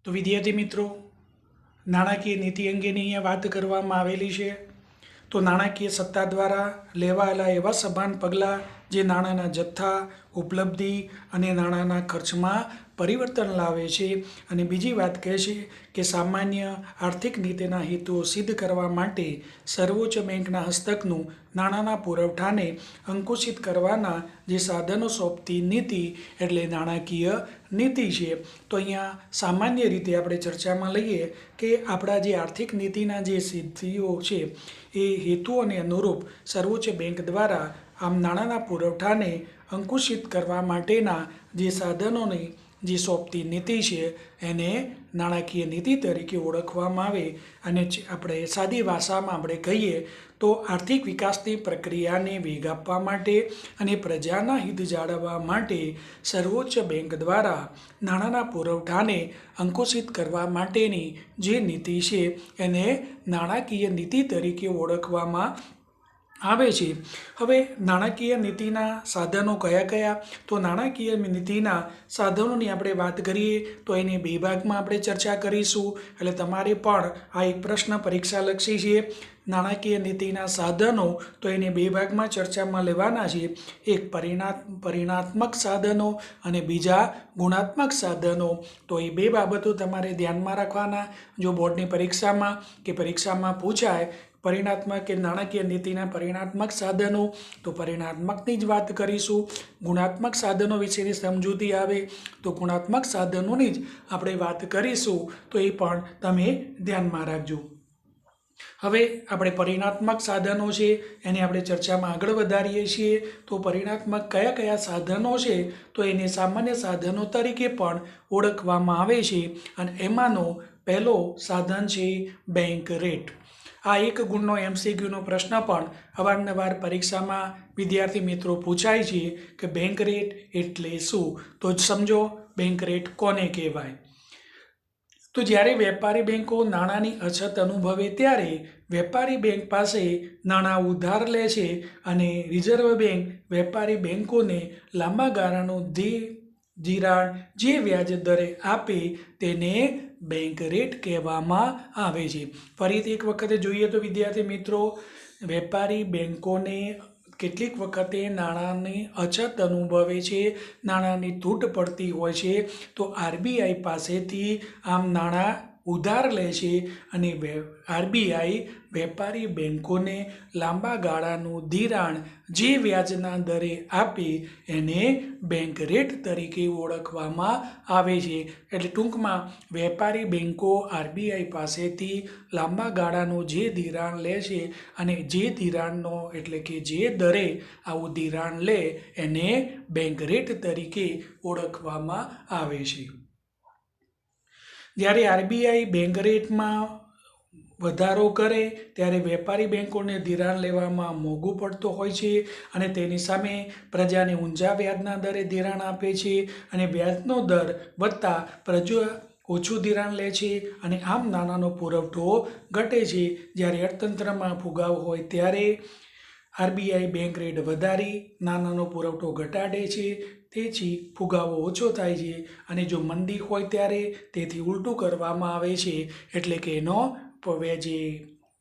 તો વિદ્યાર્થી મિત્રો, નાણાકીય નીતિ અંગેની અહીંયા વાત કરવામાં આવેલી છે. તો નાણાકીય સત્તા દ્વારા લેવાયેલા એવા સભાન પગલાં જે નાણાંના જથ્થા, ઉપલબ્ધિ અને નાણાંના ખર્ચમાં પરિવર્તન લાવે છે. અને બીજી વાત કહે છે કે સામાન્ય આર્થિક નીતિના હેતુઓ સિદ્ધ કરવા માટે સર્વોચ્ચ બેંકના હસ્તકનું નાણાંના પુરવઠાને અંકુશિત કરવાના જે સાધનો સોંપતી નીતિ એટલે નાણાકીય નીતિ છે. તો અહીંયા સામાન્ય રીતે આપણે ચર્ચામાં લઈએ કે આપણા જે આર્થિક નીતિના જે સિદ્ધિઓ છે એ હેતુઓને અનુરૂપ સર્વોચ્ચ બેંક દ્વારા આમ નાણાંના પુરવઠાને અંકુશિત કરવા માટેના જે સાધનોની જે સોંપતી નીતિ છે એને નાણાકીય નીતિ તરીકે ઓળખવામાં આવે. અને આપણે સાદી ભાષામાં આપણે કહીએ તો આર્થિક વિકાસની પ્રક્રિયાને વેગ આપવા માટે અને પ્રજાના હિત જાળવવા માટે સર્વોચ્ચ બેંક દ્વારા નાણાંના પુરવઠાને અંકુશિત કરવા માટેની જે નીતિ છે એને નાણાકીય નીતિ તરીકે ઓળખવામાં આવે છે. હવે નાણાકીય નીતિના સાધનો કયા કયા? તો નાણાકીય નીતિના સાધનોની આપણે વાત કરીએ તો એને બે ભાગમાં આપણે ચર્ચા કરીશું. એટલે તમારે પણ આ એક પ્રશ્ન પરીક્ષાલક્ષી છે. નાણાકીય નીતિના સાધનો તો એને બે ભાગમાં ચર્ચામાં લેવાના છે. એક પરિણાત્મક સાધનો અને બીજા ગુણાત્મક સાધનો. તો એ બે બાબતો તમારે ધ્યાનમાં રાખવાના. જો બોર્ડની પરીક્ષામાં કે પરીક્ષામાં પૂછાય પરિણાત્મક કે નાણાકીય નીતિના પરિણાત્મક સાધનો, તો પરિણાત્મકની જ વાત કરીશું. ગુણાત્મક સાધનો વિશેની સમજૂતી આવે તો ગુણાત્મક સાધનોની જ આપણે વાત કરીશું. તો એ પણ તમે ધ્યાનમાં રાખજો. હવે આપણે પરિણાત્મક સાધનો છે એને આપણે ચર્ચામાં આગળ વધારીએ છીએ. તો પરિણાત્મક કયા કયા સાધનો છે? તો એને સામાન્ય સાધનો તરીકે પણ ઓળખવામાં આવે છે. અને એમાંનો પહેલો સાધન છે બેંક રેટ. આ એક ગુણનો MCQનો પ્રશ્ન પણ અવારનવાર પરીક્ષામાં વિદ્યાર્થી મિત્રો પૂછાય છે કે બેંક રેટ એટલે શું? તો સમજો બેંક રેટ કોને કહેવાય? તો જ્યારે વેપારી બેંકો નાણાંની અછત અનુભવે ત્યારે વેપારી બેંક પાસે નાણાં ઉધાર લે છે અને રિઝર્વ બેંક વેપારી બેંકોને લાંબા ગાળાનું ધિરાણ જે વ્યાજ દરે આપે તેને બેંક રેટ કહેવામાં આવે છે. ફરીથી એક વખતે જોઈએ તો વિદ્યાર્થી મિત્રો, વેપારી બેંકોને કેટલીક વખતે નાણાંની અછત અનુભવે છે, નાણાંની તૂટ પડતી હોય છે, તો RBI પાસેથી આમ નાણાં ઉધાર લે છે અને RBI વેપારી બેંકોને લાંબા ગાળાનું ધિરાણ જે વ્યાજના દરે આપે એને બેંક રેટ તરીકે ઓળખવામાં આવે છે. એટલે ટૂંકમાં વેપારી બેંકો RBI પાસેથી લાંબા ગાળાનું જે ધિરાણ લે છે અને જે ધિરાણનો એટલે કે જે દરે આવું ધિરાણ લે એને બેંક રેટ તરીકે ઓળખવામાં આવે છે. જ્યારે RBI બેંક રેટમાં વધારો કરે ત્યારે વેપારી બેંકોને ધિરાણ લેવામાં મોંઘું પડતું હોય છે અને તેની સામે પ્રજાને ઊંચા વ્યાજના દરે ધિરાણ આપે છે અને વ્યાજનો દર વધતા પ્રજા ઓછું ધિરાણ લે છે અને આમ નાણાંનો પુરવઠો ઘટે છે. જ્યારે અર્થતંત્રમાં ફુગાવો હોય ત્યારે RBI બેંક રેટ વધારી નાણાંનો પુરવઠો ઘટાડે છે, તેથી ફુગાવો ઓછો થાય છે. અને જો મંદી હોય ત્યારે તેથી ઉલટું કરવામાં આવે છે, એટલે કે એનો જે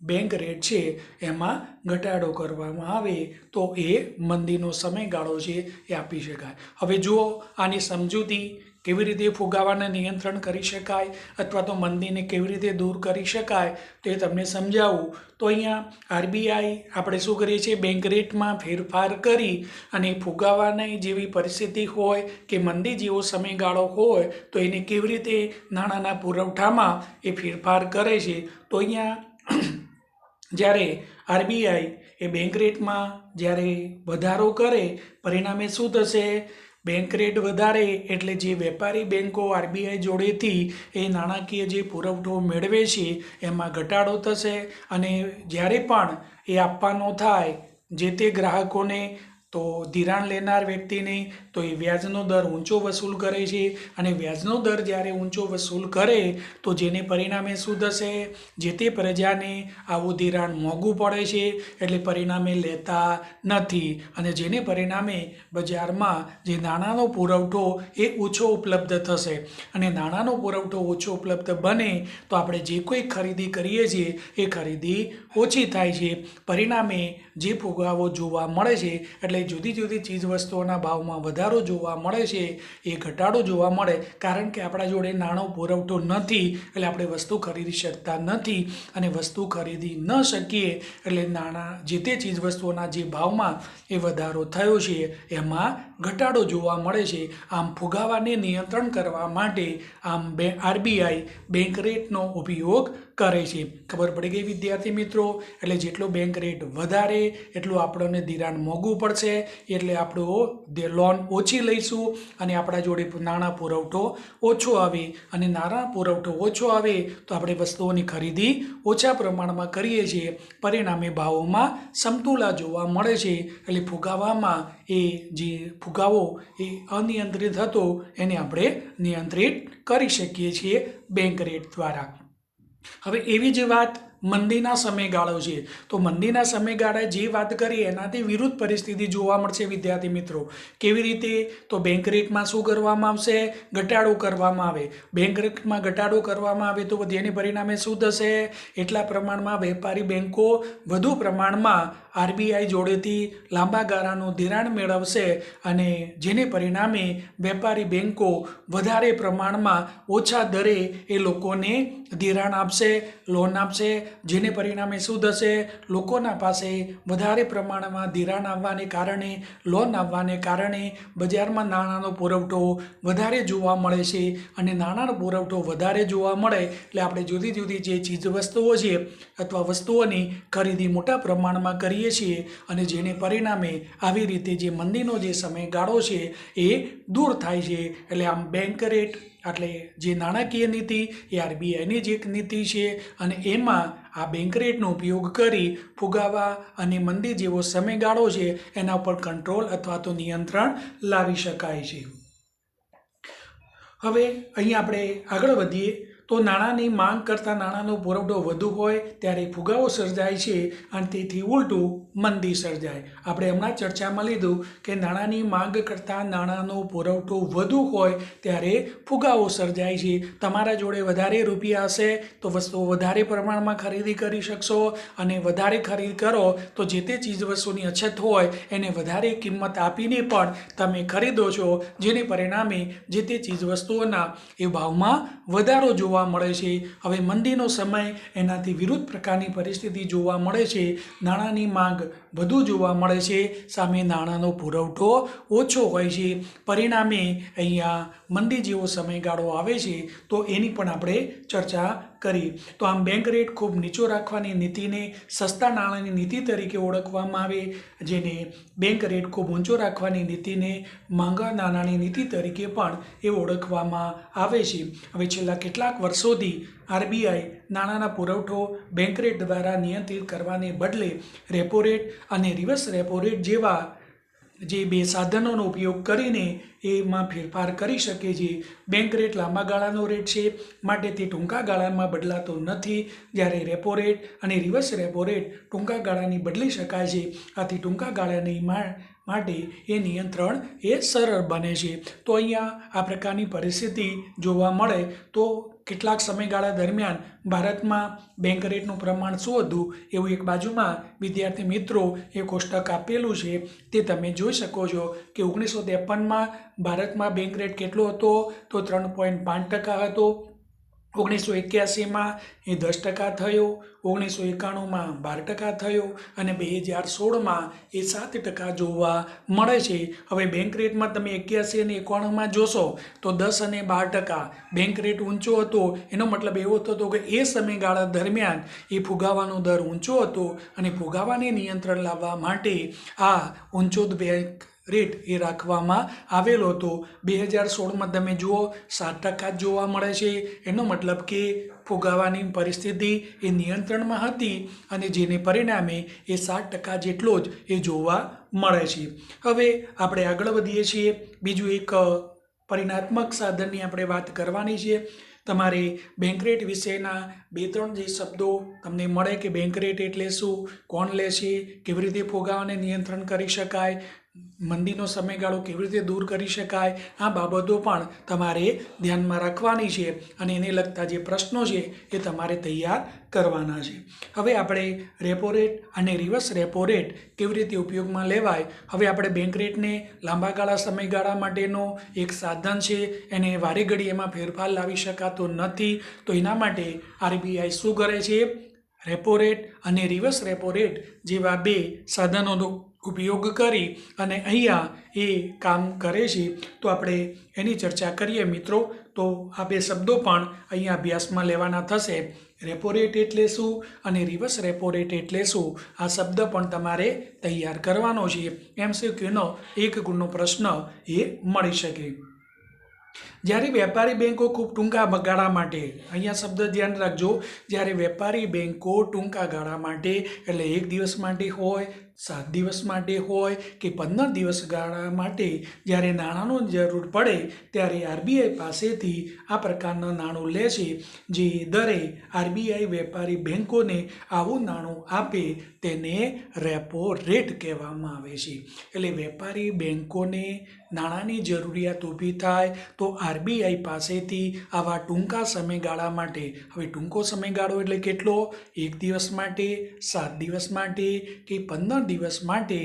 બેંક રેટ છે એમાં ઘટાડો કરવામાં આવે તો એ મંદીનો સમયગાળો છે એ આપી શકાય. હવે જુઓ આની સમજૂતી કેવી રીતે ફુગાવાને નિયંત્રણ કરી શકાય અથવા તો મંદીને કેવી રીતે દૂર કરી શકાય તે તમને સમજાવું. તો અહીંયા RBI આપણે શું કરીએ છીએ, બેંક રેટમાં ફેરફાર કરી અને ફુગાવાની જેવી પરિસ્થિતિ હોય કે મંદી જેવો સમયગાળો હોય તો એને કેવી રીતે નાણાંના પુરવઠામાં એ ફેરફાર કરે છે. તો અહીંયા જ્યારે RBI એ બેંક રેટમાં જ્યારે વધારો કરે પરિણામે શું થશે, બેંક રેટ વધારે એટલે જે વેપારી બેંકો RBI જોડેથી એ નાણાકીય જે પુરવઠો મેળવે છે એમાં ઘટાડો થશે અને જ્યારે પણ એ આપવાનો થાય જે તે ગ્રાહકોને તો ધિરાણ લેનાર વ્યક્તિને તો એ વ્યાજનો દર ઊંચો વસૂલ કરે છે અને વ્યાજનો દર જ્યારે ઊંચો વસૂલ કરે તો જેને પરિણામે શું થશે, જે તે પ્રજાને આવું ધિરાણ મોંઘું પડે છે એટલે પરિણામે લેતા નથી અને જેને પરિણામે બજારમાં જે નાણાંનો પુરવઠો એ ઓછો ઉપલબ્ધ થશે અને નાણાંનો પુરવઠો ઓછો ઉપલબ્ધ બને તો આપણે જે કોઈ ખરીદી કરીએ છીએ એ ખરીદી ઓછી થાય છે. પરિણામે જે ફુગાવો જોવા મળે છે એટલે જુદી જુદી ચીજવસ્તુઓના ભાવમાં વધારો જોવા મળે છે એ ઘટાડો જોવા મળે, કારણ કે આપણા જોડે નાણો પુરવઠો નથી એટલે આપણે વસ્તુ ખરીદી શકતા નથી અને વસ્તુ ખરીદી ન શકીએ એટલે નાણાં જે તે ચીજવસ્તુઓના જે ભાવમાં એ વધારો થયો છે એમાં ઘટાડો જોવા મળે છે. આમ ફુગાવાને નિયંત્રણ કરવા માટે આમ આરબીઆઈ બેંક રેટનો ઉપયોગ કરે છે. ખબર પડી ગઈ વિદ્યાર્થી મિત્રો? એટલે જેટલો બેંક રેટ વધારે એટલું આપણને ધિરાણ મોંઘું પડશે એટલે આપણો લોન ઓછી લઈશું અને આપણા જોડે નાણાં પુરવઠો ઓછો આવે અને નાણાં પુરવઠો ઓછો આવે તો આપણે વસ્તુઓની ખરીદી ઓછા પ્રમાણમાં કરીએ છીએ, પરિણામે ભાવોમાં સમતુલા જોવા મળે છે. એટલે ફુગાવામાં એ જે ફુગાવો એ અનિયંત્રિત હતો એને આપણે નિયંત્રિત કરી શકીએ છીએ બેંક રેટ દ્વારા. હવે એવી જ વાત મંદીના સમયગાળો છે તો મંદીના સમયગાળાએ જે વાત કરી એનાથી વિરુદ્ધ પરિસ્થિતિ જોવા મળશે વિદ્યાર્થી મિત્રો. કેવી રીતે? તો બેંક રેટમાં શું કરવામાં આવશે? ઘટાડો કરવામાં આવે. બેંક રેટમાં ઘટાડો કરવામાં આવે તો જેને પરિણામે શું થશે? એટલા પ્રમાણમાં વેપારી બેંકો વધુ પ્રમાણમાં આરબીઆઈ જોડેથી લાંબા ગાળાનું ધિરાણ મેળવશે અને જેને પરિણામે વેપારી બેંકો વધારે પ્રમાણમાં ઓછા દરે એ લોકોને ધિરાણ આપશે, લોન આપશે, જેને પરિણામે શું થશે? લોકોના પાસે વધારે પ્રમાણમાં ધિરાણ આવવાને કારણે, લોન આવવાને કારણે બજારમાં નાણાંનો પુરવઠો વધારે જોવા મળે છે અને નાણાંનો પુરવઠો વધારે જોવા મળે એટલે આપણે જુદી જુદી જે ચીજવસ્તુઓ છે અથવા વસ્તુઓની ખરીદી મોટા પ્રમાણમાં કરીએ છીએ અને જેને પરિણામે આવી રીતે જે મંદીનો જે સમયગાળો છે એ દૂર થાય છે. એટલે આમ બેંક રેટ એટલે જે નાણાકીય નીતિ એ આરબીઆઈની જ એક નીતિ છે અને એમાં આ બેંક રેટનો ઉપયોગ કરી ફુગાવા અને મંદી જેવો સમયગાળો છે એના ઉપર કંટ્રોલ અથવા તો નિયંત્રણ લાવી શકાય છે. હવે અહીં આપણે આગળ વધીએ તો નાણાંની માંગ કરતાં નાણાંનો પુરવઠો વધુ હોય ત્યારે ફુગાવો સર્જાય છે અને તેથી ઉલટું મંદી સર્જાય. આપણે હમણાં ચર્ચામાં લીધું કે નાણાંની માંગ કરતાં નાણાંનો પુરવઠો વધુ હોય ત્યારે ફુગાવો સર્જાય છે. તમારા જોડે વધારે રૂપિયા હશે તો વસ્તુઓ વધારે પ્રમાણમાં ખરીદી કરી શકશો અને વધારે ખરીદ કરો તો જે તે ચીજવસ્તુની અછત હોય એને વધારે કિંમત આપીને પણ તમે ખરીદો છો, જેને પરિણામે જે તે ચીજવસ્તુઓના એ ભાવમાં વધારો જોવા મળે છે. હવે મંદીનો સમય એનાથી વિરુદ્ધ પ્રકારની પરિસ્થિતિ જોવા મળે છે. નાણાંની માંગ વધુ જોવા મળે છે, સામે નાણાંનો પુરવઠો ઓછો હોય છે. પરિણામે અહીંયા મંદી જેવો સમયગાળો આવે છે તો એની પણ આપણે ચર્ચા કરી. તો આમ બેંક રેટ ખૂબ નીચો રાખવાની નીતિને સસ્તા નાણાંની નીતિ તરીકે ઓળખવામાં આવે, જેને બેંક રેટ ખૂબ ઊંચો રાખવાની નીતિને માંગા નાણાંની નીતિ તરીકે પણ એ ઓળખવામાં આવે છે. હવે છેલ્લા કેટલાક વર્ષોથી આરબીઆઈ નાણાંના પુરવઠો બેંક રેટ દ્વારા નિયંત્રિત કરવાને બદલે રેપો રેટ અને રિવર્સ રેપો રેટ જેવા જે બે સાધનોનો ઉપયોગ કરીને એમાં ફેરફાર કરી શકે છે. બેંક રેટ લાંબા ગાળાનો રેટ છે માટે તે ટૂંકા ગાળામાં બદલાતો નથી, જ્યારે રેપો રેટ અને રિવર્સ રેપો રેટ ટૂંકા ગાળાની બદલી શકાય છે. આથી ટૂંકા ગાળાની માટે એ નિયંત્રણ એ સરળ બને છે. તો અહીંયા આ પ્રકારની પરિસ્થિતિ જોવા મળે તો કેટલાક સમયગાળા દરમિયાન ભારતમાં બેંક રેટનું પ્રમાણ શું હતું એવું એક બાજુમાં વિદ્યાર્થી મિત્રો એ કોષ્ટક આપેલું છે તે તમે જોઈ શકો છો કે 1953માં ભારતમાં બેંક રેટ કેટલો હતો તો 3.5% હતો. 1981માં એ 10% થયો, 1991માં 12% થયો અને 2016માં એ 7% જોવા મળે છે. હવે બેંક રેટમાં તમે 81 અને 91માં જોશો તો 10 અને 12% બેંક રેટ ઊંચો હતો. એનો મતલબ એવો થતો કે એ સમયગાળા દરમિયાન એ ફુગાવાનો દર ઊંચો હતો અને ફુગાવાને નિયંત્રણ લાવવા માટે આ ઊંચો બેંક રેટ એ રાખવામાં આવેલો હતો. 2016માં તમે જુઓ 7% જ જોવા મળે છે. એનો મતલબ કે ફુગાવાની પરિસ્થિતિ એ નિયંત્રણમાં હતી અને જેને પરિણામે એ 7% જેટલો જ એ જોવા મળે છે. હવે આપણે આગળ વધીએ છીએ. બીજું એક પરિણાત્મક સાધનની આપણે વાત કરવાની છે. તમારે બેંક રેટ વિશેના 2-3 જે શબ્દો તમને મળે કે બેંક રેટ એટલે શું, કોણ લે છે, કેવી રીતે ફુગાવાને નિયંત્રણ કરી શકાય, મંદીનો સમયગાળો કેવી રીતે દૂર કરી શકાય, આ બાબતો પણ તમારે ધ્યાનમાં રાખવાની છે અને એને લગતા જે પ્રશ્નો છે એ તમારે તૈયાર કરવાના છે. હવે આપણે રેપો રેટ અને રિવર્સ રેપો રેટ કેવી રીતે ઉપયોગમાં લેવાય. હવે આપણે બેંક રેટને લાંબા ગાળા સમયગાળા માટેનો એક સાધન છે, એને વારે ઘડી એમાં ફેરફાર લાવી શકાતો નથી. તો એના માટે RBI શું કરે છે, રેપો રેટ અને રિવર્સ રેપો રેટ જેવા 2 સાધનોનો ઉપયોગ કરી અને અહીંયા એ કામ કરે છે. તો આપણે એની ચર્ચા કરીએ મિત્રો. તો આ 2 શબ્દો પણ અહીંયા અભ્યાસમાં લેવાના થશે. રેપો રેટ એટલે શું અને રિવર્સ રેપો રેટ એટલે શું, આ શબ્દ પણ તમારે તૈયાર કરવાનો છે. MCQનો 1 ગુણનો પ્રશ્ન એ મળી શકે. જ્યારે વેપારી બેંકો ખૂબ ટૂંકા ગાળા માટે, અહીંયા શબ્દ ધ્યાન રાખજો, જ્યારે વેપારી બેંકો ટૂંકા ગાળા માટે એટલે 1 દિવસ માટે હોય, 7 દિવસ માટે હોય કે 15 દિવસ ગાળા માટે જ્યારે નાણાંનો જરૂર પડે ત્યારે RBI પાસેથી આ પ્રકારના નાણું લે છે. જે દરે RBI વેપારી બેંકોને આવું નાણું આપે તેને રેપો રેટ કહેવામાં આવે છે. એટલે વેપારી બેંકોને નાણાંની જરૂરિયાત ઊભી થાય તો RBI પાસેથી આવા ટૂંકા સમયગાળા માટે, હવે ટૂંકો સમયગાળો એટલે કેટલો, 1 દિવસ માટે, 7 દિવસ માટે કે 15 દિવસ માટે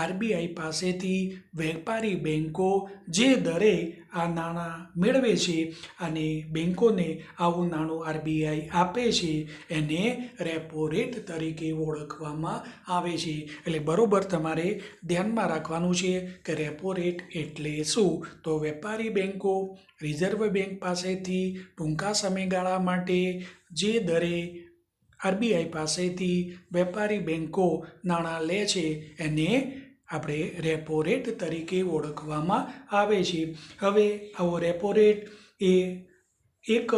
RBI પાસેથી વેપારી બેંકો જે દરે આ નાણાં મેળવે છે અને બેંકોને આવું નાણું RBI આપે છે એને રેપો રેટ તરીકે ઓળખવામાં આવે છે. એટલે બરોબર તમારે ધ્યાનમાં રાખવાનું છે કે રેપો રેટ એટલે શું. તો વેપારી બેંકો રિઝર્વ બેંક પાસેથી ટૂંકા સમયગાળા માટે જે દરે RBI પાસેથી વેપારી બેંકો નાણાં લે છે એને આપણે રેપો રેટ તરીકે ઓળખવામાં આવે છે. હવે આવો રેપો રેટ એ એક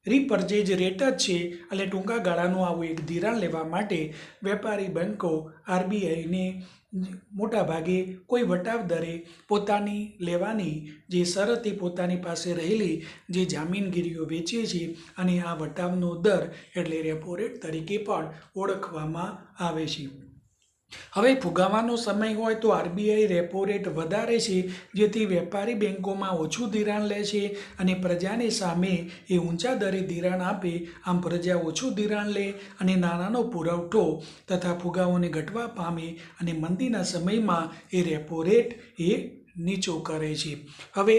રીપર્ચેજ રેટ જ છે. એટલે ટૂંકા ગાળાનું આવું એક ધિરાણ લેવા માટે વેપારી બેંકો RBIને મોટાભાગે કોઈ વટાવ દરે પોતાની લેવાની જે શરતે પોતાની પાસે રહેલી જે જામીનગીરીઓ વેચે છે અને આ વટાવનો દર એટલે રેપો રેટ તરીકે પણ ઓળખવામાં આવે છે. હવે ફુગાવાનો સમય હોય તો RBI રેપો રેટ વધારે છે જેથી વેપારી બેંકોમાં ઓછું ધિરાણ લે છે અને પ્રજાની સામે એ ઊંચા દરે ધિરાણ આપે. આમ પ્રજા ઓછું ધિરાણ લે અને નાણાંનો પુરવઠો તથા ફુગાવોને ઘટવા પામે અને મંદીના સમયમાં એ રેપો રેટ એ નીચો કરે છે. હવે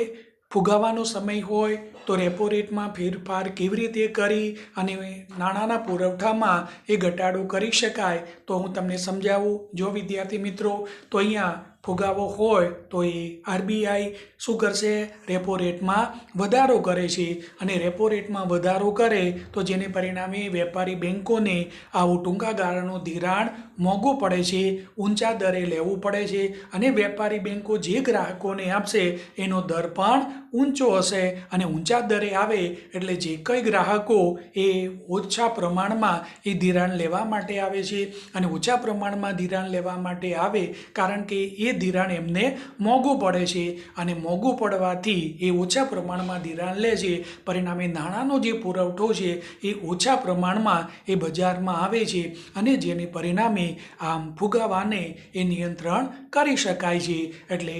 ફુગાવાનો સમય હોય તો રેપો રેટમાં ફેરફાર કેવી રીતે કરી અને નાણાંના પુરવઠામાં એ ઘટાડો કરી શકાય તો હું તમને સમજાવું. જો વિદ્યાર્થી મિત્રો, તો અહીંયા ફુગાવો હોય તો એ RBI શું કરશે, રેપો રેટમાં વધારો કરે છે અને રેપો રેટમાં વધારો કરે તો જેને પરિણામે વેપારી બેંકોને આવું ટૂંકા ગાળાનું ધિરાણ મોંઘું પડે છે, ઊંચા દરે લેવું પડે છે અને વેપારી બેંકો જે ગ્રાહકોને આપશે એનો દર પણ ઊંચો હશે અને ઊંચા દરે આવે એટલે જે કંઈ ગ્રાહકો એ ઓછા પ્રમાણમાં એ ધિરાણ લેવા માટે આવે છે અને ઓછા પ્રમાણમાં ધિરાણ લેવા માટે આવે કારણ કે એ ધિરાણ એમને મોંઘું પડે છે અને મોંઘું પડવાથી એ ઓછા પ્રમાણમાં ધિરાણ લે છે. પરિણામે નાણાંનો જે પુરવઠો છે એ ઓછા પ્રમાણમાં એ બજારમાં આવે છે અને જેને પરિણામે આમ ફુગાવાને એ નિયંત્રણ કરી શકાય છે. એટલે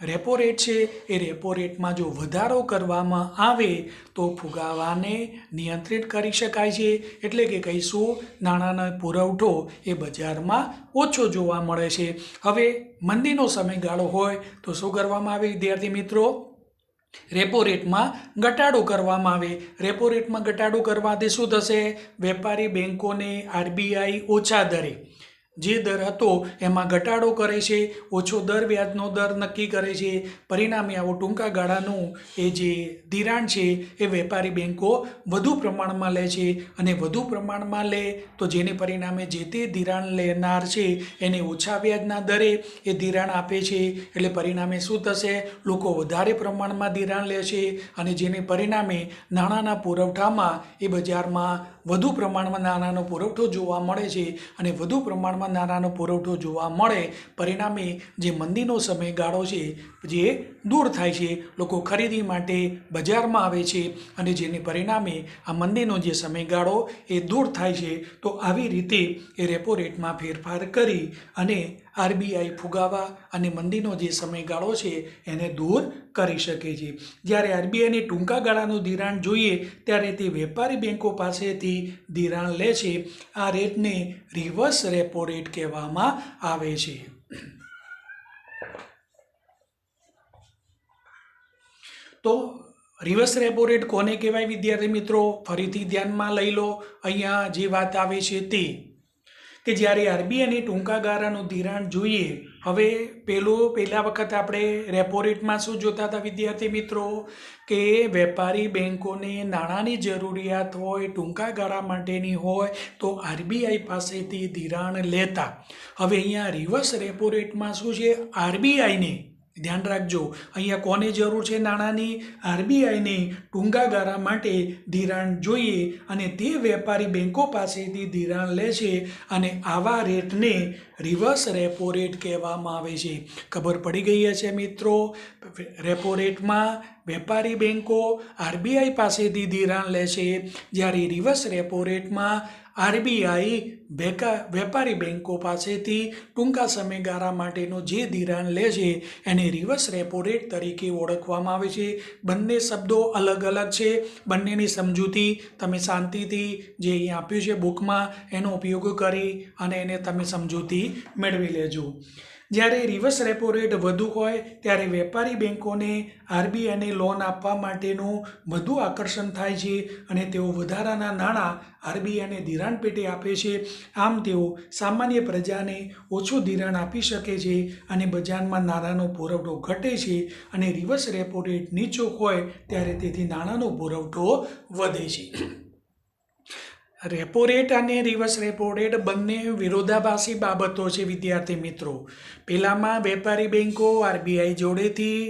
રેપો રેટ છે એ રેપો રેટમાં જો વધારો કરવામાં આવે તો ફુગાવાને નિયંત્રિત કરી શકાય છે. એટલે કે કહીશું નાણાંનો પુરવઠો એ બજારમાં ઓછો જોવા મળે છે. હવે મંદીનો સમયગાળો હોય તો શું કરવામાં આવે વિદ્યાર્થી મિત્રો, રેપો રેટમાં ઘટાડો કરવામાં આવે. રેપો રેટમાં ઘટાડો કરવાથી શું થશે, વેપારી બેંકોને RBI ઓછા દરે જે દર હતો એમાં ઘટાડો કરે છે, ઓછો દર વ્યાજનો દર નક્કી કરે છે. પરિણામે આવો ટૂંકા ગાળાનું એ જે ધિરાણ છે એ વેપારી બેન્કો વધુ પ્રમાણમાં લે છે, અને વધુ પ્રમાણમાં લે તો જેને પરિણામે જે તે ધિરાણ લેનાર છે એને ઓછા વ્યાજના દરે એ ધિરાણ આપે છે. એટલે પરિણામે શું થશે? લોકો વધારે પ્રમાણમાં ધિરાણ લે છે, અને જેને પરિણામે નાણાંના પુરવઠામાં એ બજારમાં વધુ પ્રમાણમાં નાણાંનો પુરવઠો જોવા મળે છે, અને વધુ પ્રમાણમાં નાણાંનો પુરવઠો જોવા મળે પરિણામે જે મંદીનો સમયગાળો છે જે દૂર થાય છે, લોકો ખરીદી માટે બજારમાં આવે છે, અને જેને પરિણામે આ મંદીનો જે સમયગાળો એ દૂર થાય છે. તો આવી રીતે એ રેપો રેટમાં ફેરફાર કરી અને આરબીઆઈ ફુગાવા અને મંદીનો જે સમયગાળો છે એને દૂર કરી શકે છે. જ્યારે આરબીઆઈને ટૂંકા ગાળાનું ધિરાણ જોઈએ ત્યારે તે વેપારી બેન્કો પાસેથી ધિરાણ લે છે. આ રેટને રિવર્સ રેપો રેટ કહેવામાં આવે છે. તો રિવર્સ રેપો રેટ કોને કહેવાય વિદ્યાર્થી મિત્રો? ફરીથી ધ્યાનમાં લઈ લો. અહીંયા જે વાત આવે છે તે કે જ્યારે આરબીઆઈની ટૂંકા ગાળાનું ધિરાણ જોઈએ, હવે પહેલા વખત આપણે રેપો રેટમાં શું જોતા હતા વિદ્યાર્થી મિત્રો? કે વેપારી બેન્કોને નાણાંની જરૂરિયાત હોય, ટૂંકા ગાળા માટેની હોય તો આરબીઆઈ પાસેથી ધિરાણ લેતા. હવે અહીંયા રિવર્સ રેપો રેટમાં શું છે? આરબીઆઈને ધ્યાન રાખજો, અહીંયા કોને જરૂર છે નાણાંની? આરબીઆઈને ટૂંકા ગાળા માટે ધિરાણ જોઈએ, અને તે વેપારી બેન્કો પાસેથી ધિરાણ લે છે, અને આવા રેટને રિવર્સ રેપો રેટ કહેવામાં આવે છે. ખબર પડી ગઈ હશે મિત્રો? રેપો રેટમાં વેપારી બેન્કો આરબીઆઈ પાસેથી ધિરાણ લે છે, જ્યારે રિવર્સ રેપો રેટમાં આરબીઆઈ વેપારી બેન્કો પાસેથી ટૂંકા સમયગાળા માટેનું જે ધિરાણ લે છે એને રિવર્સ રેપો રેટ તરીકે ઓળખવામાં આવે છે. બંને શબ્દો અલગ અલગ છે, બંનેની સમજૂતી તમે શાંતિથી જે અહીં આપ્યું છે બુકમાં એનો ઉપયોગ કરી અને એને તમે સમજૂતી મેળવી લેજો. જ્યારે રિવર્સ રેપો રેટ વધુ હોય ત્યારે વેપારી બેન્કોને આરબીઆઈને લોન આપવા માટેનું વધુ આકર્ષણ થાય છે, અને તેઓ વધારાના નાણાં આરબીઆઈને ધિરાણ પેટે આપે છે. આમ તેઓ સામાન્ય પ્રજાને ઓછું ધિરાણ આપી શકે છે, અને બજારમાં નાણાંનો પુરવઠો ઘટે છે, અને રિવર્સ રેપો રેટ નીચો હોય ત્યારે તેથી નાણાંનો પુરવઠો વધે છે. રેપો રેટ અને રિવર્સ રેપો રેટ બંને વિરોધાભાસી બાબતો છે વિદ્યાર્થી મિત્રો. પહેલામાં વેપારી બેન્કો આરબીઆઈ જોડેથી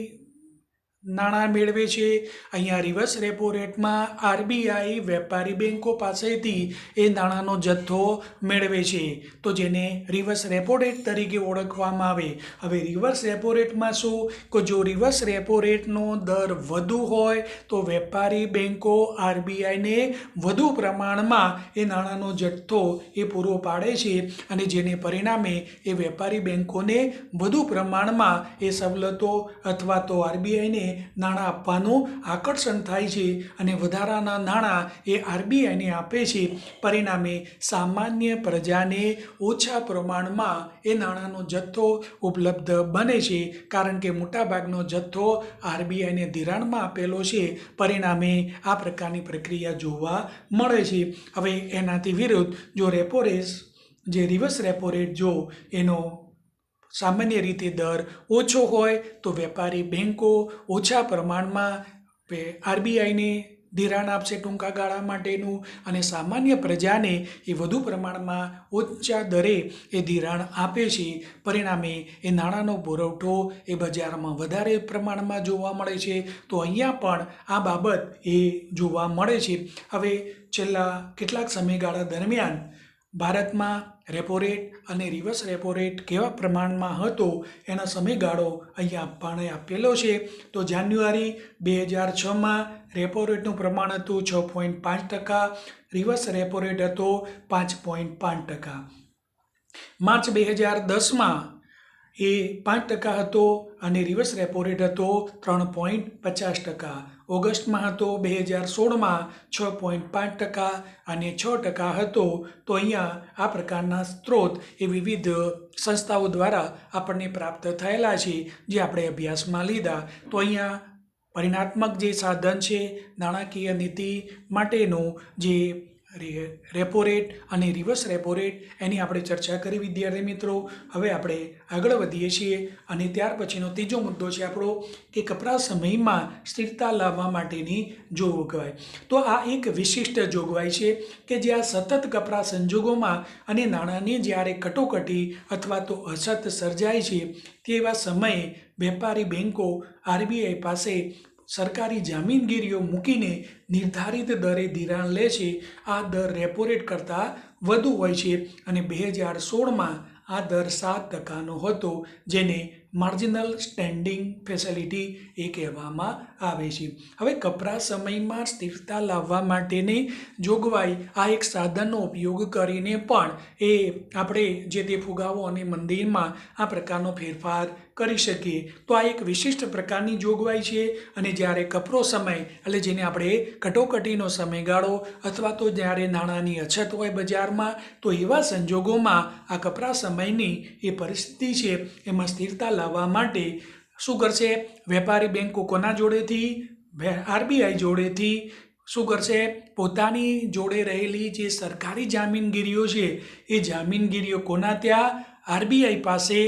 નાણાં મેળવે છે. અહીંયા રિવર્સ રેપો રેટમાં આરબીઆઈ વેપારી બેન્કો પાસેથી એ નાણાંનો જથ્થો મેળવે છે, તો જેને રિવર્સ રેપો રેટ તરીકે ઓળખવામાં આવે. હવે રિવર્સ રેપો રેટમાં શું? કે જો રિવર્સ રેપો રેટનો દર વધુ હોય તો વેપારી બેન્કો આરબીઆઈને વધુ પ્રમાણમાં એ નાણાંનો જથ્થો એ પૂરો પાડે છે, અને જેને પરિણામે એ વેપારી બેન્કોને વધુ પ્રમાણમાં એ સવલતો અથવા તો આરબીઆઈને નાણાં આપવાનું આકર્ષણ થાય છે, અને વધારાના નાણાં એ આરબીઆઈને આપે છે. પરિણામે સામાન્ય પ્રજાને ઓછા પ્રમાણમાં એ નાણાંનો જથ્થો ઉપલબ્ધ બને છે, કારણ કે મોટાભાગનો જથ્થો આરબીઆઈને ધિરાણમાં આપેલો છે. પરિણામે આ પ્રકારની પ્રક્રિયા જોવા મળે છે. હવે એનાથી વિરુદ્ધ જો રેપો રેટ જે રિવર્સ રેપો રેટ જો એનો સામાન્ય રીતે દર ઓછો હોય તો વેપારી બેન્કો ઓછા પ્રમાણમાં આરબીઆઈને ધિરાણ આપશે ટૂંકા ગાળા માટેનું, અને સામાન્ય પ્રજાને એ વધુ પ્રમાણમાં ઓછા દરે એ ધિરાણ આપે છે. પરિણામે એ નાણાંનો પુરવઠો એ બજારમાં વધારે પ્રમાણમાં જોવા મળે છે. તો અહીંયા પણ આ બાબત એ જોવા મળે છે. હવે છેલ્લા કેટલાક સમયગાળા દરમિયાન ભારતમાં રેપો રેટ અને રિવર્સ રેપો રેટ કેવા પ્રમાણમાં હતો એનો સમયગાળો અહીંયા આપણે આપેલો છે. તો જાન્યુઆરી 2006માં રેપો રેટનું પ્રમાણ હતું 6.5%, રિવર્સ રેપો રેટ હતો 5.5%. માર્ચ 2010માં એ 5% હતો અને રિવર્સ રેપો રેટ હતો 3.50%. ઓગસ્ટમાં હતો 2016માં 6.5% અને 6% હતો. તો અહીંયા આ પ્રકારના સ્ત્રોત એ વિવિધ સંસ્થાઓ દ્વારા આપણને પ્રાપ્ત થયેલા છે, જે આપણે અભ્યાસમાં લીધા. તો અહીંયા પરિણાત્મક જે સાધન છે નાણાકીય નીતિ માટેનું જે રેપો રેટ અને રિવર્સ રેપો રેટ એની આપણે ચર્ચા કરી વિદ્યાર્થી મિત્રો. હવે આપણે આગળ વધીએ છીએ અને ત્યાર પછીનો ત્રીજો મુદ્દો છે આપણો કે કપરા સમયમાં સ્થિરતા લાવવા માટેની જોગવાઈ. તો આ એક વિશિષ્ટ જોગવાઈ છે કે જ્યાં સતત કપરા સંજોગોમાં અને નાણાંની જ્યારે કટોકટી અથવા તો અછત સર્જાય છે તેવા સમયે વેપારી બેન્કો આરબીઆઈ પાસે સરકારી જામીનગીરીઓ મૂકીને નિર્ધારિત દરે ધિરાણ લે છે. આ દર રેપો રેટ કરતાં વધુ હોય છે અને 2016માં આ દર 7% હતો, જેને માર્જિનલ સ્ટેન્ડિંગ ફેસિલિટી એ કહેવામાં આવે છે. હવે કપરા સમયમાં સ્થિરતા લાવવા માટેની જોગવાઈ આ એક સાધનનો ઉપયોગ કરીને પણ એ આપણે જે તે ફુગાવો અને મંદીમાં આ પ્રકારનો ફેરફાર કરી શકીએ. તો આ એક વિશિષ્ટ પ્રકારની જોગવાઈ છે અને જ્યારે કપરો સમય એટલે જેને આપણે કટોકટીનો સમયગાળો અથવા તો જ્યારે નાણાંની અછત હોય બજારમાં, તો એવા સંજોગોમાં આ કપરા સમયની એ પરિસ્થિતિ છે એમાં સ્થિરતા લાવવા માટે શું કરશે? વેપારી બેન્કો કોના જોડેથી? આરબીઆઈ જોડેથી શું કરશે? પોતાની જોડે રહેલી જે સરકારી જામીનગીરીઓ છે એ જામીનગીરીઓ કોના ત્યાં? આરબીઆઈ પાસે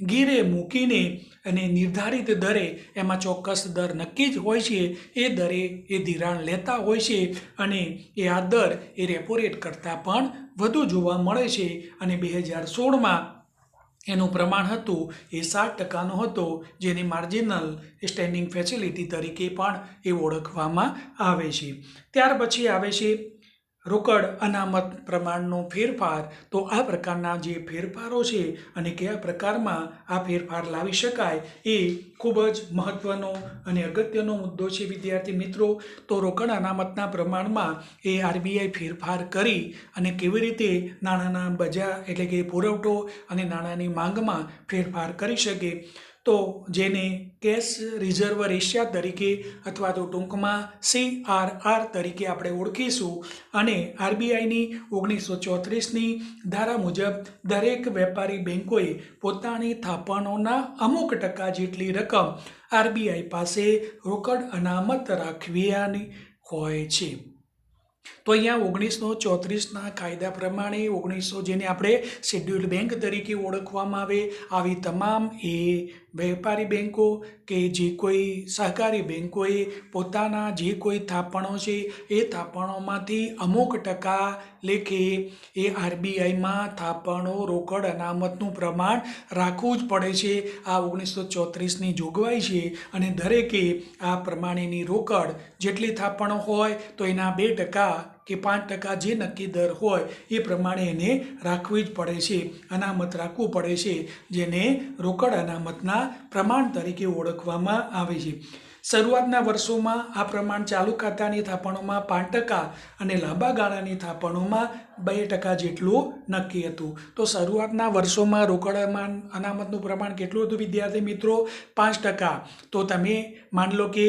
ગીરે મૂકીને અને નિર્ધારિત દરે, એમાં ચોક્કસ દર નક્કી જ હોય છે, એ દરે એ ધિરાણ લેતા હોય છે અને એ આ દર એ રેપો રેટ કરતાં પણ વધુ જોવા મળે છે. અને 2016માં એનું પ્રમાણ હતું એ 7%નો હતો, જેને માર્જિનલ સ્ટેન્ડિંગ ફેસિલિટી તરીકે પણ એ ઓળખવામાં આવે છે. ત્યાર પછી આવે છે રોકડ અનામત પ્રમાણનો ફેરફાર. તો આ પ્રકારના જે ફેરફારો છે અને કયા પ્રકારમાં આ ફેરફાર લાવી શકાય એ ખૂબ જ મહત્ત્વનો અને અગત્યનો મુદ્દો છે વિદ્યાર્થી મિત્રો. તો રોકડ અનામતના પ્રમાણમાં એ આરબીઆઈ ફેરફાર કરી અને કેવી રીતે નાણાંના બજાર એટલે કે પુરવઠો અને નાણાંની માંગમાં ફેરફાર કરી શકે, તો જેને કેશ રિઝર્વ રેશિયો તરીકે અથવા તો ટૂંકમાં CRR તરીકે આપણે ઓળખીશું. અને આરબીઆઈની 1934ની ધારા મુજબ દરેક વેપારી બેન્કોએ પોતાની થાપણોના અમુક ટકા જેટલી રકમ આરબીઆઈ પાસે રોકડ અનામત રાખવાની હોય છે. તો અહીંયા 1934ના કાયદા પ્રમાણે 1900 જેને આપણે શેડ્યુલ્ડ બેંક તરીકે ઓળખવામાં આવે, આવી તમામ એ વેપારી બેન્કો કે જે કોઈ સહકારી બેન્કોએ પોતાના જે કોઈ થાપણો છે એ થાપણોમાંથી અમુક ટકા લેખે એ આરબીઆઈમાં થાપણો રોકડ અનામતનું પ્રમાણ રાખવું જ પડે છે. આ 1934ની જોગવાઈ છે અને દરેકે આ પ્રમાણેની રોકડ જેટલી થાપણો હોય તો એના 2% કે 5% જે નક્કી દર હોય એ પ્રમાણે એને રાખવી જ પડે છે, અનામત રાખવું પડે છે, જેને રોકડ અનામતના પ્રમાણ તરીકે ઓળખવામાં આવે છે. શરૂઆતના વર્ષોમાં આ પ્રમાણ ચાલુ ખાતાની થાપણોમાં 5% અને લાંબા ગાળાની થાપણોમાં 2% જેટલું નક્કી હતું. તો શરૂઆતના વર્ષોમાં રોકડ અનામતનું પ્રમાણ કેટલું હતું વિદ્યાર્થી મિત્રો? 5%. તો તમે માન લો કે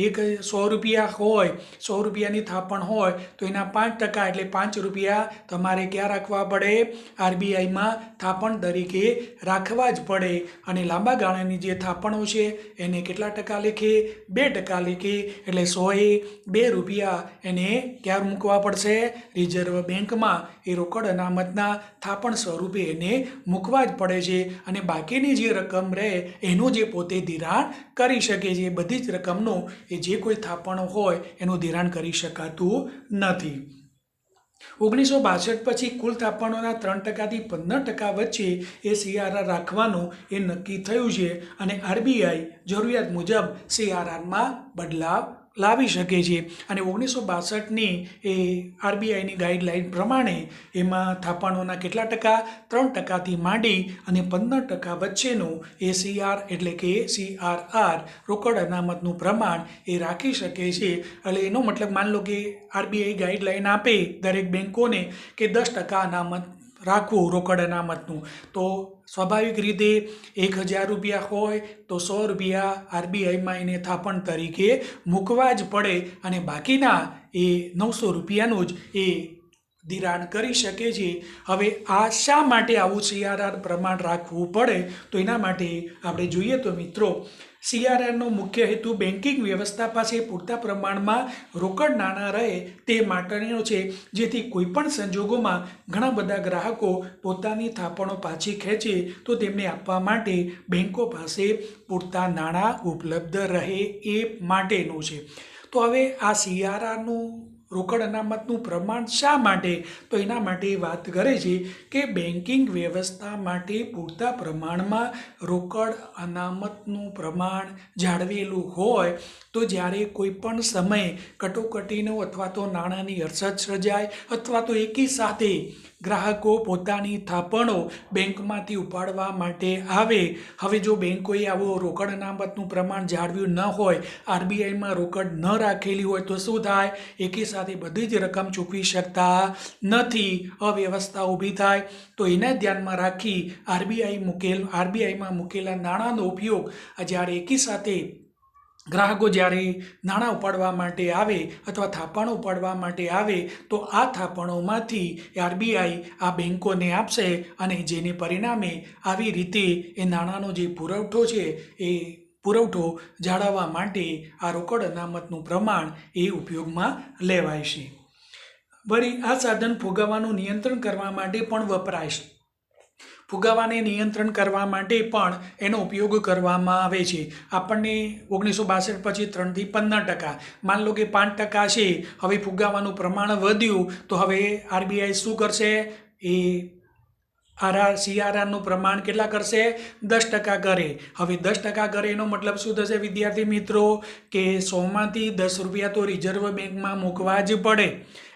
એક 100 રૂપિયા હોય, 100 રૂપિયાની થાપણ હોય તો એના 5% એટલે 5 રૂપિયા તમારે ક્યાં રાખવા પડે? આરબીઆઈમાં થાપણ તરીકે રાખવા જ પડે. અને લાંબા ગાળાની જે થાપણો છે એને કેટલા ટકા લેખે? 2% લેખે. એટલે 100એ 2 રૂપિયા એને ક્યાં મૂકવા પડશે? રિઝર્વ બેંકમાં એ રોકડ અનામતના થાપણ સ્વરૂપે એને મૂકવા જ પડે છે. અને બાકીની જે રકમ રહે એનું જે પોતે ધિરાણ કરી શકે છે. બધી જ રકમનું એ જે કોઈ થાપણો હોય એનું ધિરાણ કરી શકાતું નથી. 1962 પછી કુલ થાપણોના 3%થી 15% વચ્ચે એ CRR રાખવાનું એ નક્કી થયું છે અને આરબીઆઈ જરૂરિયાત મુજબ CRRમાં બદલાવ લાવી શકે છે. અને 1962ની એ આરબીઆઈની ગાઈડલાઈન પ્રમાણે એમાં થાપણોના કેટલા ટકા? 3%થી માંડી અને 15% વચ્ચેનું ACR એટલે કે CRR રોકડ અનામતનું પ્રમાણ એ રાખી શકે છે. એટલે એનો મતલબ માન લો કે આરબીઆઈ ગાઈડલાઈન આપે દરેક બેન્કોને કે 10% અનામત રાખવું રોકડ અનામતનું, તો સ્વાભાવિક રીતે 1000 રૂપિયા હોય તો 100 રૂપિયા આરબીઆઈમાં એને થાપણ તરીકે મૂકવા જ પડે અને બાકીના એ 900 રૂપિયાનું જ એ ધિરાણ કરી શકે છે। હવે આ શા માટે આવું CRR પ્રમાણ રાખવું પડે, તો એના માટે આપણે જોઈએ તો મિત્રો, CRRનો મુખ્ય હેતુ બેન્કિંગ વ્યવસ્થા પાસે પૂરતા પ્રમાણમાં રોકડ નાણાં રહે તે માટેનો છે, જેથી કોઈપણ સંજોગોમાં ઘણા બધા ગ્રાહકો પોતાની થાપણો પાછી ખેંચે તો તેમને આપવા માટે બેન્કો પાસે પૂરતા નાણાં ઉપલબ્ધ રહે એ માટેનું છે। તો હવે આ CRRનું રોકડ અનામતનું પ્રમાણ શા માટે, તો એના માટે વાત કરે છે કે બેન્કિંગ વ્યવસ્થા માટે પૂરતા પ્રમાણમાં રોકડ અનામતનું પ્રમાણ જાળવેલું હોય તો જ્યારે કોઈ પણ સમયે કટોકટીનો અથવા તો નાણાંની અછત સર્જાય અથવા તો એકી સાથે ગ્રાહકો પોતાની થાપણો બેંકમાંથી ઉપાડવા માટે આવે, હવે જો બેંકોએ આવો રોકડ અનામતનું પ્રમાણ જાળવ્યું ન હોય, RBIમાં રોકડ ન રાખેલી હોય તો શું થાય, એકી સાથે બધી જ રકમ ચૂકવી શકતા નથી, અવ્યવસ્થા ઊભી થાય। તો એને ધ્યાનમાં રાખી RBIમાં મૂકેલા નાણાંનો ઉપયોગ જ્યારે એકી સાથે ગ્રાહકો જ્યારે નાણાં ઉપાડવા માટે આવે અથવા થાપણો ઉપાડવા માટે આવે તો આ થાપણોમાંથી RBI આ બેંકોને આપશે અને જેને પરિણામે આવી રીતે એ નાણાંનો જે પુરવઠો છે એ પુરવઠો જાળવવા માટે આ રોકડ અનામતનું પ્રમાણ એ ઉપયોગમાં લેવાય છે। વળી આ સાધન ફુગાવાનું નિયંત્રણ કરવા માટે પણ વપરાય છે। ફુગાવાને નિયંત્રણ કરવા માટે પણ એનો ઉપયોગ કરવામાં આવે છે। આપણને 1962 પછી 3 થી 15%, માન લો કે 5% છે, હવે ફુગાવાનું પ્રમાણ વધ્યું તો હવે RBI શું કરશે, એ CRRનું પ્રમાણ કેટલા કરશે, 10% કરે। હવે 10% કરે એનો મતલબ શું થશે વિદ્યાર્થી મિત્રો, કે 100માંથી 10 રૂપિયા તો રિઝર્વ બેંકમાં મૂકવા જ પડે,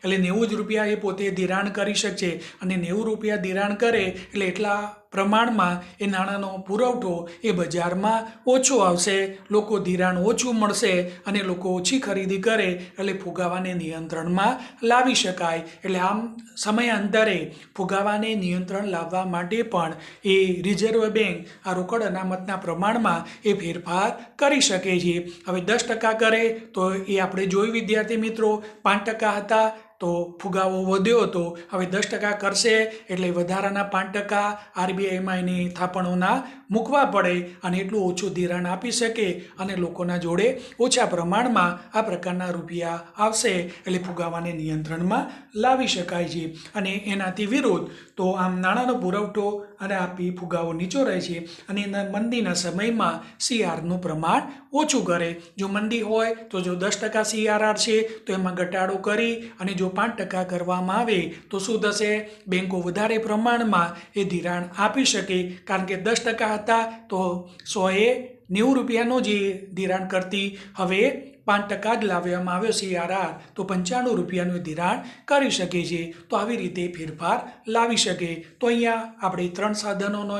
એટલે 90 રૂપિયા એ પોતે ધિરાણ કરી શકશે અને 90 રૂપિયા ધિરાણ કરે એટલે એટલા પ્રમાણમાં એ નાણાંનો પુરવઠો એ બજારમાં ઓછો આવશે, લોકો ધિરાણ ઓછું મળશે અને લોકો ઓછી ખરીદી કરે એટલે ફુગાવાને નિયંત્રણમાં લાવી શકાય। એટલે આમ સમયાંતરે ફુગાવાને નિયંત્રણ લાવવા માટે પણ એ રિઝર્વ બેંક આ રોકડ અનામતના પ્રમાણમાં એ ફેરફાર કરી શકે છે। હવે 10% કરે તો એ આપણે જોયું વિદ્યાર્થી મિત્રો, 5% હતા તો ફુગાવો વધ્યો હતો, હવે 10% કરશે એટલે વધારાના 5% RBIમાં એની થાપણોના મૂકવા પડે અને એટલું ઓછું ધિરાણ આપી શકે અને લોકોના જોડે ઓછા પ્રમાણમાં આ પ્રકારના રૂપિયા આવશે એટલે ફુગાવાને નિયંત્રણમાં લાવી શકાય છે। અને એનાથી વિરુદ્ધ તો આમ નાણાંનો પુરવઠો અને આપી ફુગાવો નીચો રહે છે અને મંદીના સમયમાં CRRનું પ્રમાણ ઓછું કરે। જો મંદી હોય તો જો 10% CRR છે તો એમાં ઘટાડો કરી અને જો 5% કરવામાં આવે તો શું થશે, બેંકો વધારે પ્રમાણમાં એ ધિરાણ આપી શકે, કારણ કે 10% હતા તો 100એ 90 રૂપિયાનો જે ધિરાણ કરતી, હવે 5% જ લાવવામાં આવ્યો CRR તો 95 રૂપિયાનું ધિરાણ કરી શકે છે। તો આવી રીતે ફેરફાર લાવી શકે। તો અહીંયા આપણે 3 સાધનોનો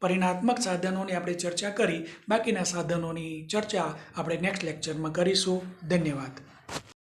પરિણાત્મક સાધનોની આપણે ચર્ચા કરી, બાકીના સાધનોની ચર્ચા આપણે નેક્સ્ટ લેક્ચરમાં કરીશું। ધન્યવાદ।